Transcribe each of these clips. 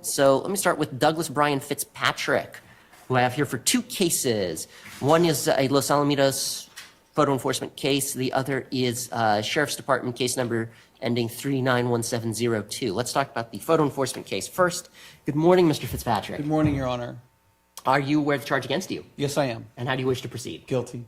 So let me start with Douglas Brian Fitzpatrick, who I have here for two cases. One is a Los Alamitos photo enforcement case. The other is Sheriff's Department case number ending 391702. Let's talk about the photo enforcement case first. Good morning, Mr. Fitzpatrick. Good morning, Your Honor. Are you aware of the charge against you? Yes, I am. And how do you wish to proceed? Guilty.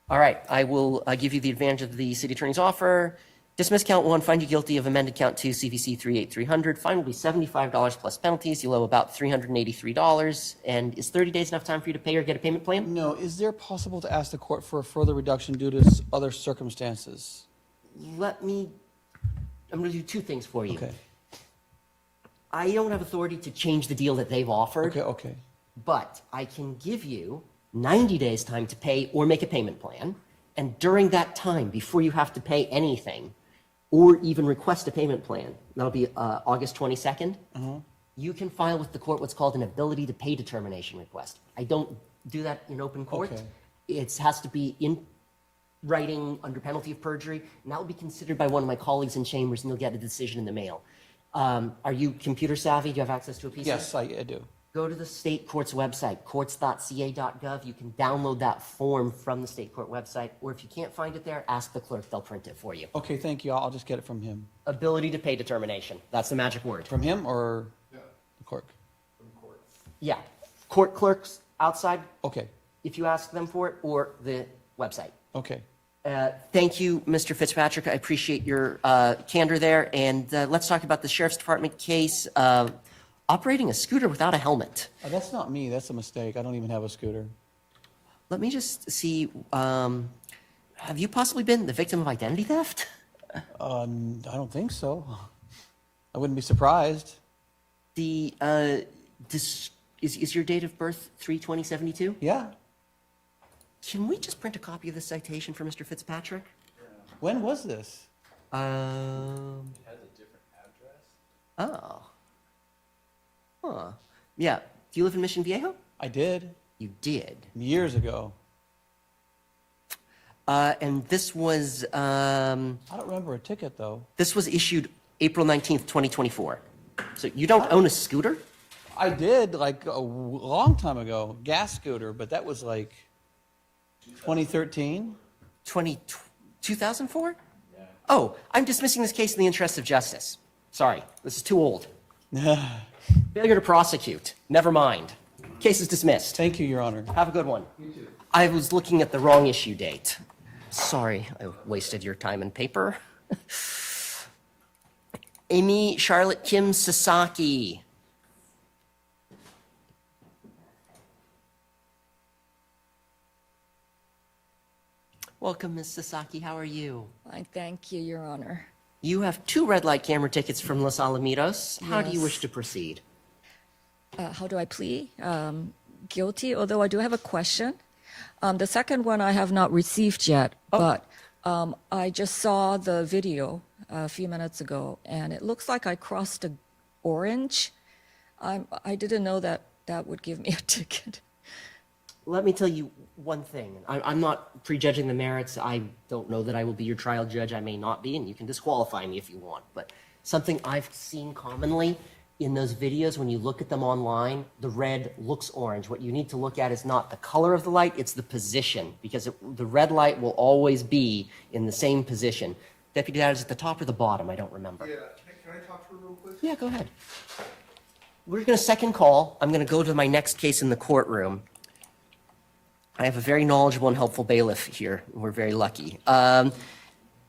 All right, I will give you the advantage of the city attorney's offer. Dismiss count one, find you guilty of amended count two, CVC 38300. Fine will be $75 plus penalties. You'll owe about $383. And is 30 days enough time for you to pay or get a payment plan? No, is there possible to ask the court for a further reduction due to other circumstances? I'm going to do two things for you. Okay. I don't have authority to change the deal that they've offered. Okay. But I can give you 90 days time to pay or make a payment plan. And during that time, before you have to pay anything or even request a payment plan, that'll be August 22nd, you can file with the court what's called an ability to pay determination request. I don't do that in open court. Okay. It has to be in writing under penalty of perjury, and that will be considered by one of my colleagues in chambers, and you'll get a decision in the mail. Are you computer savvy? Do you have access to a PC? Yes, I do. Go to the state court's website, courts.ca.gov. You can download that form from the state court website, or if you can't find it there, ask the clerk. They'll print it for you. Okay, thank you. I'll just get it from him. Ability to pay determination. That's the magic word. From him or the clerk? Yeah. Court clerks outside, Okay. if you ask them for it, or the website. Okay. Thank you, Mr. Fitzpatrick. I appreciate your candor there. And let's talk about the Sheriff's Department case. Operating a scooter without a helmet. That's not me. That's a mistake. I don't even have a scooter. Let me just see. Have you possibly been the victim of identity theft? I don't think so. I wouldn't be surprised. Is your date of birth 3/20/72? Yeah. Can we just print a copy of the citation for Mr. Fitzpatrick? When was this? It has a different address. Oh. Huh. Yeah. Do you live in Mission Viejo? I did. You did. Years ago. And this was I don't remember a ticket, though. this was issued April 19th, 2024. So you don't own a scooter? I did, like, a long time ago. Gas scooter, but that was, like, 2013. 2004? Yeah. Oh, I'm dismissing this case in the interest of justice. Sorry, this is too old. Failure to prosecute. Never mind. Case is dismissed. Thank you, Your Honor. Have a good one. You too. I was looking at the wrong issue date. Sorry, I wasted your time and paper. Amy Charlotte Kim Sasaki. Welcome, Ms. Sasaki. How are you? I thank you, Your Honor. You have two red light camera tickets from Los Alamitos. How do you Yes. wish to proceed? How do I plead? Guilty, although I do have a question. The second one I have not received yet, but I just saw the video a few minutes ago, and it looks like I crossed a orange. I didn't know that that would give me a ticket. Let me tell you one thing. I'm not prejudging the merits. I don't know that I will be your trial judge. I may not be, and you can disqualify me if you want. But something I've seen commonly in those videos, when you look at them online, the red looks orange. What you need to look at is not the color of the light, it's the position, because the red light will always be in the same position. Deputy, that is at the top or the bottom? I don't remember. Yeah, can I talk to her real quick? Yeah, go ahead. We're going to second call. I'm going to go to my next case in the courtroom. I have a very knowledgeable and helpful bailiff here. We're very lucky. Chan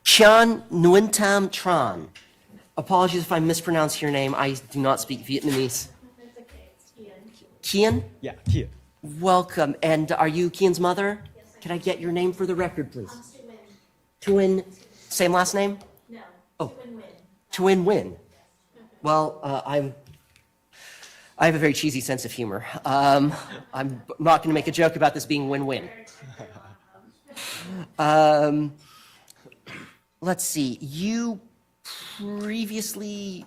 Nguyen Tran. Apologies if I mispronounce your name. I do not speak Vietnamese. That's okay, it's Kian? Kian. Yeah, here. Welcome. And are you Kian's mother? Yes, I Can I get your name for the record, please? am Suin. Tuin, same last name? No. Oh. Suin Win. Tuin Win. Well, I have a very cheesy sense of humor. I'm not going to make a joke about this being win-win. Let's see. You previously,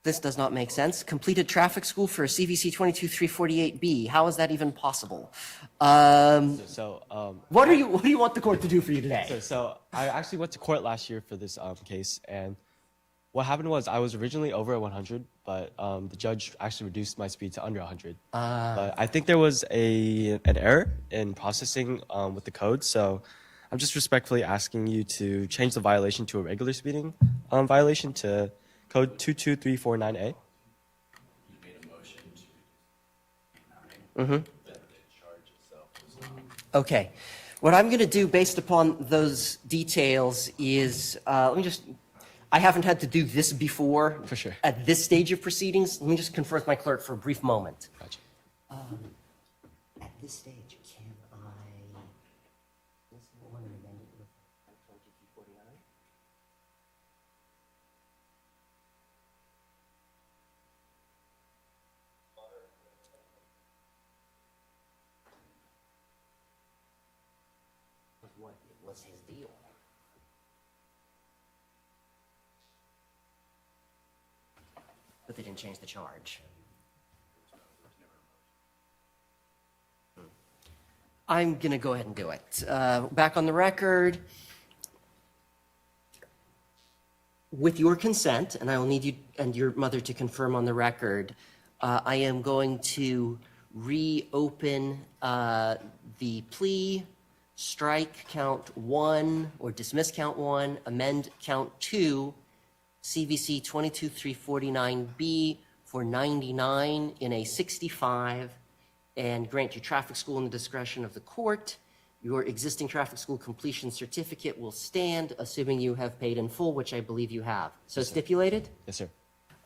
this does not make sense, completed traffic school for a CVC 22348B. How is that even possible? What do you want the court to do for you today? So I actually went to court last year for this case, and What happened was I was originally over at 100, but the judge actually reduced my speed to under 100. But I think there was an error in processing with the code, so I'm just respectfully asking you to change the violation to a regular speeding violation to code 22349A. Okay. What I'm going to do based upon those details is, I haven't had to do this before. For sure. At this stage of proceedings. Let me just confer with my clerk for a brief moment. Gotcha. At this stage, can I? This one amended with 2249. What was his deal? But they didn't change the charge. I'm going to go ahead and do it. Back on the record. With your consent, and I will need you and your mother to confirm on the record, I am going to reopen the plea, strike count 1 or dismiss count 1, amend count 2, CVC 22349B for 99 in a 65, and grant you traffic school in the discretion of the court. Your existing traffic school completion certificate will stand, assuming you have paid in full, which I believe you have. So stipulated? Yes, sir.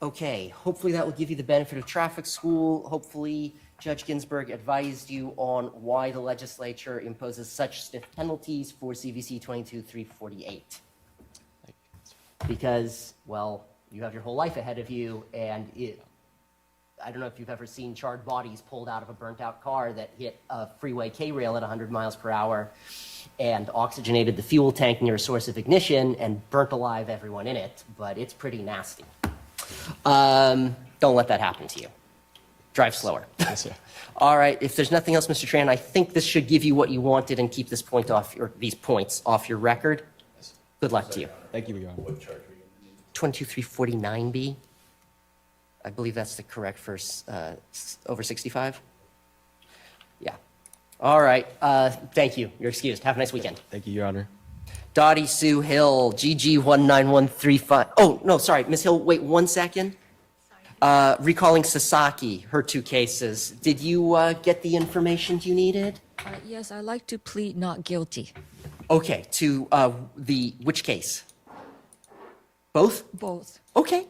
Okay, hopefully that will give you the benefit of traffic school. Hopefully Judge Ginsburg advised you on why the legislature imposes such stiff penalties for CVC 22348. Because, well, you have your whole life ahead of you, and I don't know if you've ever seen charred bodies pulled out of a burnt-out car that hit a freeway K-rail at 100 miles per hour and oxygenated the fuel tank near a source of ignition and burnt alive everyone in it, but it's pretty nasty. Don't let that happen to you. Drive slower. Yes, sir. All right, if there's nothing else, Mr. Tran, I think this should give you what you wanted and keep these points off your record. Good luck to you. Thank you, Your Honor. 22349B. I believe that's the correct for over 65. Yeah. All right. Thank you. You're excused. Have a nice weekend. Thank you, Your Honor. Dottie Sue Hill, GG19135. Oh, no, sorry. Ms. Hill, wait 1 second. Recalling Sasaki, her 2 cases. Did you get the information you needed? Yes, I'd like to plead not guilty. Okay, to which case? Both? Both. Okay.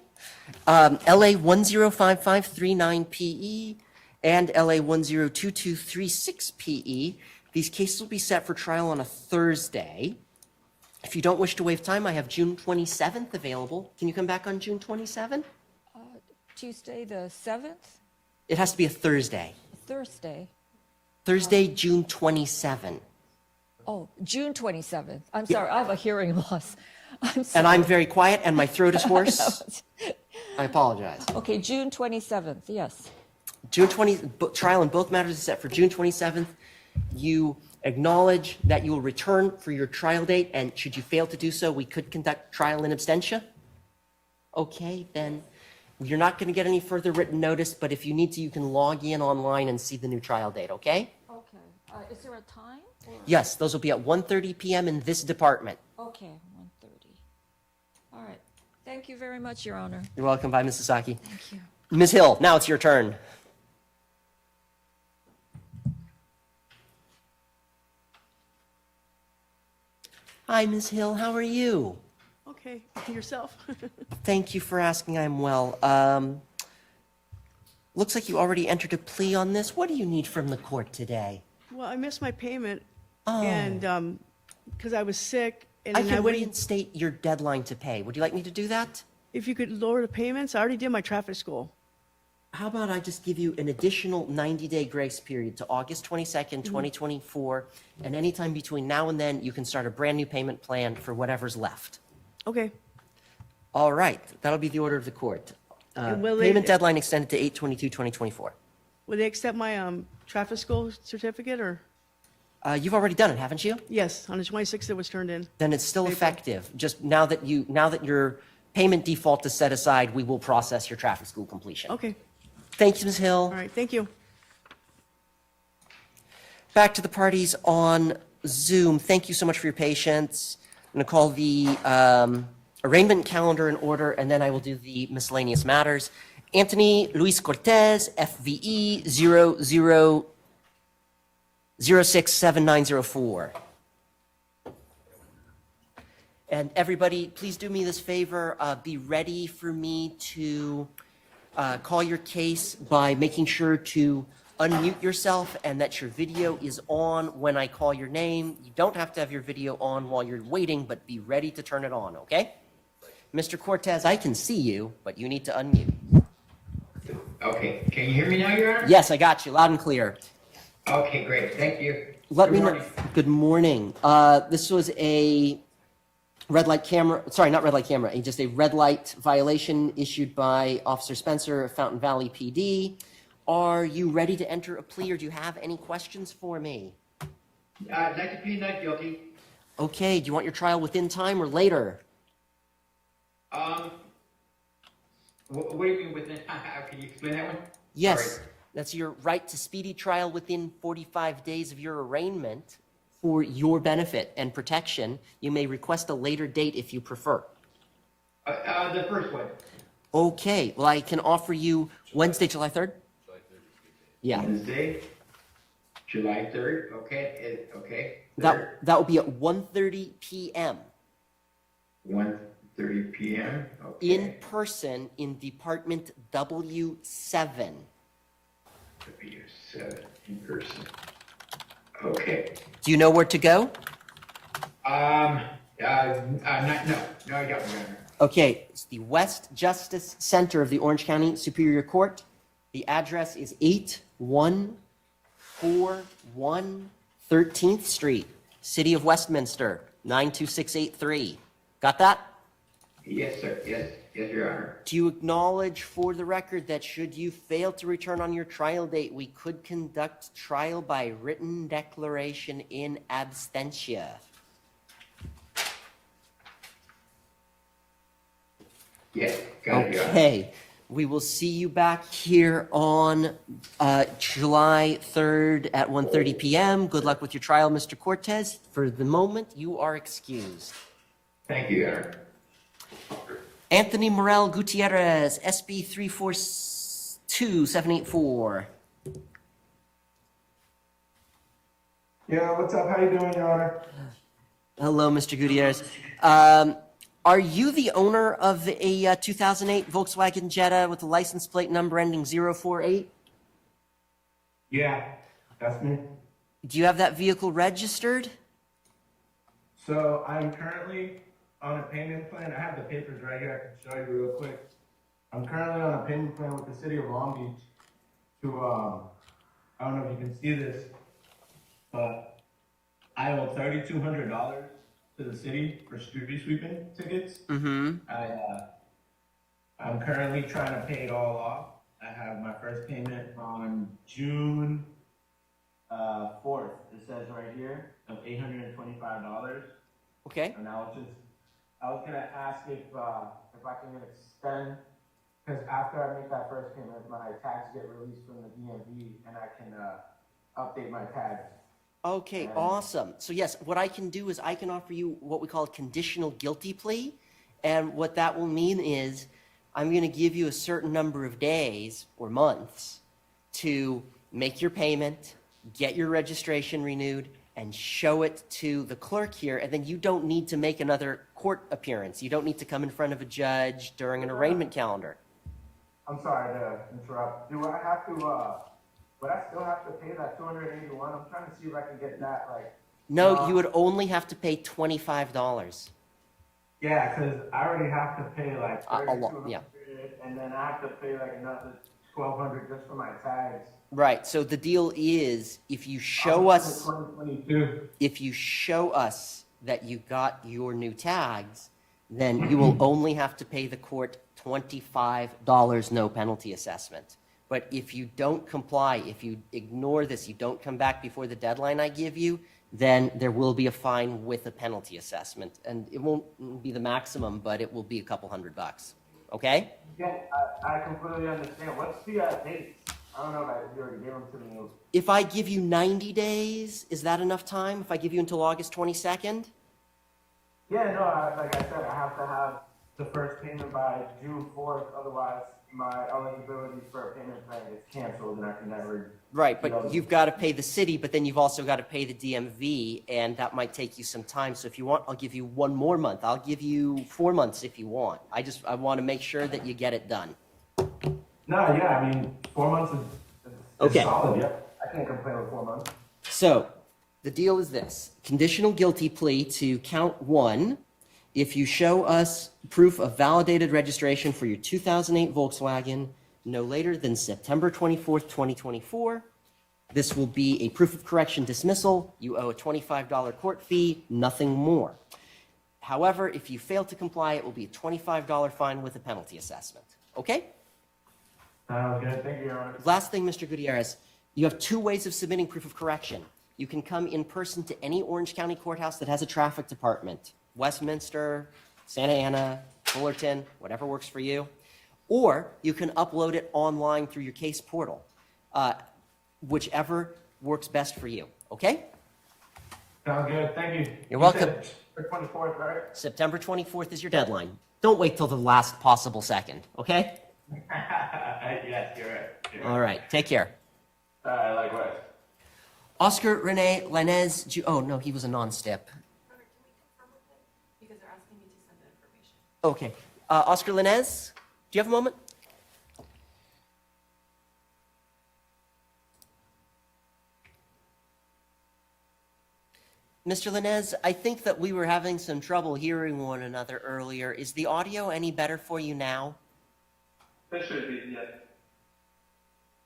LA 105539PE and LA 102236PE. These cases will be set for trial on a Thursday. If you don't wish to waive time, I have June 27th available. Can you come back on June 27th? Tuesday the 7th? It has to be a Thursday. Thursday? Thursday, June 27th. Oh, June 27th. I'm sorry, I have a hearing loss. I'm sorry. And I'm very quiet and my throat is hoarse. I apologize. Okay, June 27th, yes. Trial in both matters is set for June 27th. You acknowledge that you will return for your trial date, and should you fail to do so, we could conduct trial in absentia. Okay, then you're not going to get any further written notice, but if you need to, you can log in online and see the new trial date, okay? Okay. Is there a time? Or... Yes, those will be at 1:30 p.m. in this department. Okay, 1:30. All right. Thank you very much, Your Honor. You're welcome. Bye, Ms. Sasaki. Thank you. Ms. Hill, now it's your turn. Hi, Ms. Hill. How are you? Okay, yourself? Thank you for asking. I'm well. Looks like you already entered a plea on this. What do you need from the court today? Well, I missed my payment, Oh. and because I was sick, and I then can I went. reinstate your deadline to pay. Would you like me to do that? If you could lower the payments, I already did my traffic school. How about I just give you an additional 90-day grace period to August 22nd, 2024, and anytime between now and then, you can start a brand-new payment plan for whatever's left. Okay. All right, that'll be the order of the court. And will they- Payment deadline extended to 8/22/2024. Will they accept my traffic school certificate, or? You've already done it, haven't you? Yes, on the 26th it was turned in. Then it's still April. effective. Just now that your payment default is set aside, we will process your traffic school completion. Okay, Thanks, Ms. Hill. all right, thank you. Back to the parties on Zoom. Thank you so much for your patience. I'm going to call the arraignment calendar in order, and then I will do the miscellaneous matters. Anthony Luis Cortez, FVE 00067904. And everybody, please do me this favor, be ready for me to call your case by making sure to unmute yourself and that your video is on when I call your name. You don't have to have your video on while you're waiting, but be ready to turn it on, okay? Mr. Cortez, I can see you, but you need to unmute. Okay, can you hear me now, Your Honor? Yes, I got you, loud and clear. Okay, great, thank you. Let me Good know. morning. Good morning. This was a red light camera, sorry, not red light camera, just a red light violation issued by Officer Spencer of Fountain Valley PD. Are you ready to enter a plea, or do you have any questions for me? I'd like to plead not guilty. Okay, do you want your trial within time or later? What do you mean within, can you explain that one? Yes, Sorry. that's your right to speedy trial within 45 days of your arraignment for your benefit and protection. You may request a later date if you prefer. The first one. Okay, well, I can offer you Wednesday, July 3rd? Yeah, Wednesday, July 3rd, okay, okay. that will be at 1:30 p.m. 1:30 p.m., okay. in person in Department W7. W7, in person. Okay. Do you know where to go? No, I don't, Your Honor. Okay, it's the West Justice Center of the Orange County Superior Court. The address is 8141 13th Street, City of Westminster, 92683. Got that? Yes, sir, yes, Your Honor. Do you acknowledge for the record that should you fail to return on your trial date, we could conduct trial by written declaration in absentia? Yes, got it, Your Honor. Okay, we will see you back here on July 3rd at 1:30 p.m. Good luck with your trial, Mr. Cortez. For the moment, you are excused. Thank you, Your Honor. Anthony Morel Gutierrez, SB 342784. Yeah, what's up? How you doing, Your Honor? Hello, Mr. Gutierrez. Are you the owner of a 2008 Volkswagen Jetta with a license plate number ending 048? Yeah, that's me. Do you have that vehicle registered? So I'm currently on a payment plan. I have the papers right here. I can show you real quick. I'm currently on a payment plan with the city of Long Beach to, I don't know if you can see this, but I owe $3,200 to the city for street sweeping tickets. Mm-hmm. I'm currently trying to pay it all off. I have my first payment on June 4th. It says right here of $825. Okay. And I was gonna ask if I can extend, because after I make that first payment, my tags get released from the DMV and I can update my tags. Okay, awesome. So yes, what I can do is I can offer you what we call a conditional guilty plea. And what that will mean is I'm going to give you a certain number of days or months to make your payment, get your registration renewed, and show it to the clerk here. And then you don't need to make another court appearance. You don't need to come in front of a judge during an arraignment calendar. I'm sorry to interrupt. Do I have to, would I still have to pay that $281? I'm trying to see if I can get that, like. No, you would only have to pay $25. Yeah, because I already have to pay like A lot, $3,200, yeah. and then I have to pay like another $1,200 just for my tags. Right. So the deal is if you show I'm us... 2022. If you show us that you got your new tags, then you will only have to pay the court $25 no penalty assessment. But if you don't comply, if you ignore this, you don't come back before the deadline I give you, then there will be a fine with a penalty assessment. And it won't be the maximum, but it will be a couple $100. Okay? Yeah, I completely understand. What's the date? I don't know if you already gave them to me. If I give you 90 days, is that enough time? If I give you until August 22nd? Yeah, no, like I said, I have to have the first payment by June 4th, otherwise my eligibility for a payment plan is canceled and I can never. Right, but you've got to pay the city, but then you've also got to pay the DMV, and that might take you some time. So if you want, I'll give you 1 more month. I'll give you 4 months if you want. I want to make sure that you get it done. No, yeah, I mean, 4 months is Okay. solid, yeah. I can't complain with 4 months. So the deal is this: conditional guilty plea to count 1. If you show us proof of validated registration for your 2008 Volkswagen no later than September 24th, 2024, this will be a proof of correction dismissal. You owe a $25 court fee, nothing more. However, if you fail to comply, it will be a $25 fine with a penalty assessment. Okay? Sounds good. Thank you, Your Honor. Last thing, Mr. Gutierrez, you have 2 ways of submitting proof of correction. You can come in person to any Orange County courthouse that has a traffic department, Westminster, Santa Ana, Fullerton, whatever works for you. Or you can upload it online through your case portal, whichever works best for you, okay? Sounds good. Thank you. You're welcome. You said the 24th, right? September 24th is your deadline. Don't wait till the last possible second, okay? Yes, you're right. All right, take care. Likewise. Oscar Rene Lanez, oh no, he was a non-step. Because they're asking me to send the information. Okay, Oscar Lanez, do you have a moment? Mr. Lanez, I think that we were having some trouble hearing one another earlier. Is the audio any better for you now? That should be, yes.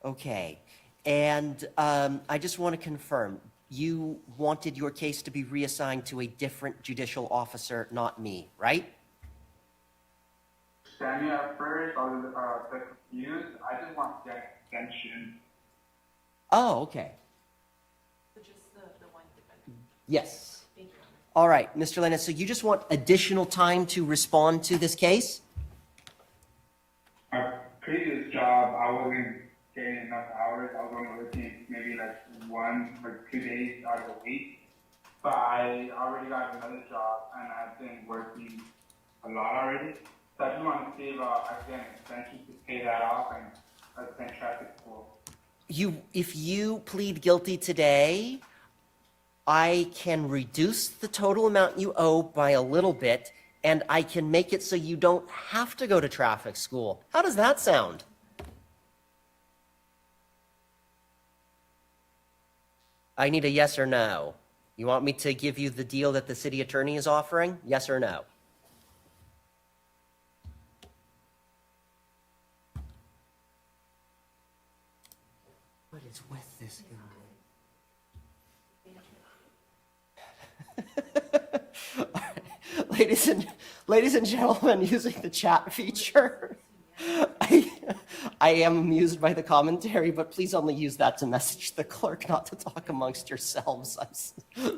Okay, and I just want to confirm, you wanted your case to be reassigned to a different judicial officer, not me, right? Standing at first, I was a bit confused. I just want the extension. Oh, okay. So just the one defendant. Yes. Thank you. All right, Mr. Lanez, so you just want additional time to respond to this case? My previous job, I wasn't getting enough hours. I was only working maybe like 1 or 2 days out of the week. But I already got another job and I've been working a lot already. So I just want to see if I can get an extension to pay that off and attend traffic school. If you plead guilty today, I can reduce the total amount you owe by a little bit, and I can make it so you don't have to go to traffic school. How does that sound? I need a yes or no. You want me to give you the deal that the city attorney is offering? Yes or no? What is with this guy? All right. Ladies and gentlemen, using the chat feature, I am amused by the commentary, but please only use that to message the clerk, not to talk amongst yourselves.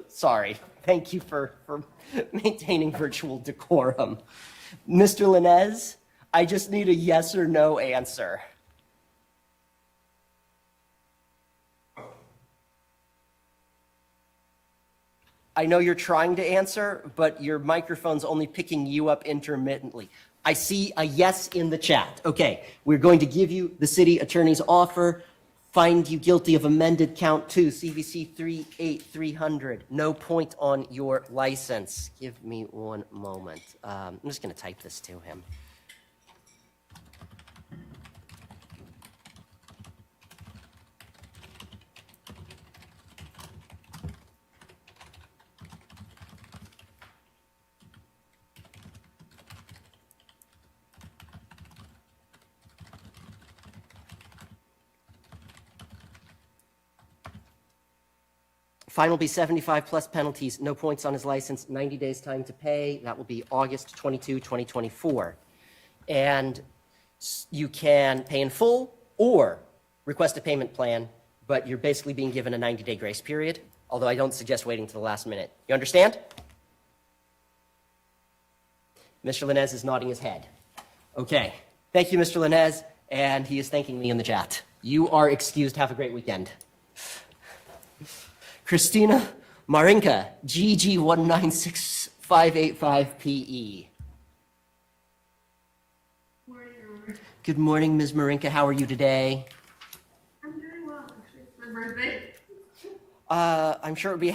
Sorry. Thank you for maintaining virtual decorum. Mr. Lanez, I just need a yes or no answer. I know you're trying to answer, but your microphone's only picking you up intermittently. I see a yes in the chat. Okay, we're going to give you the city attorney's offer, find you guilty of amended count 2, CVC 38300. No point on your license. Give me 1 moment. I'm just going to type this to him. Fine will be 75 plus penalties, no points on his license, 90 days time to pay. That will be August 22, 2024. And you can pay in full or request a payment plan, but you're basically being given a 90-day grace period. although I don't suggest waiting to the last minute. You understand? Mr. Linez is nodding his head. Okay. Thank you, Mr. Linez, and he is thanking me in the chat. You are excused. Have a great weekend. Christina Marinka, GG196585PE. Good morning, Ms. Marinka. How are you today? I'm doing well, actually. It's my birthday. I'm sure it would be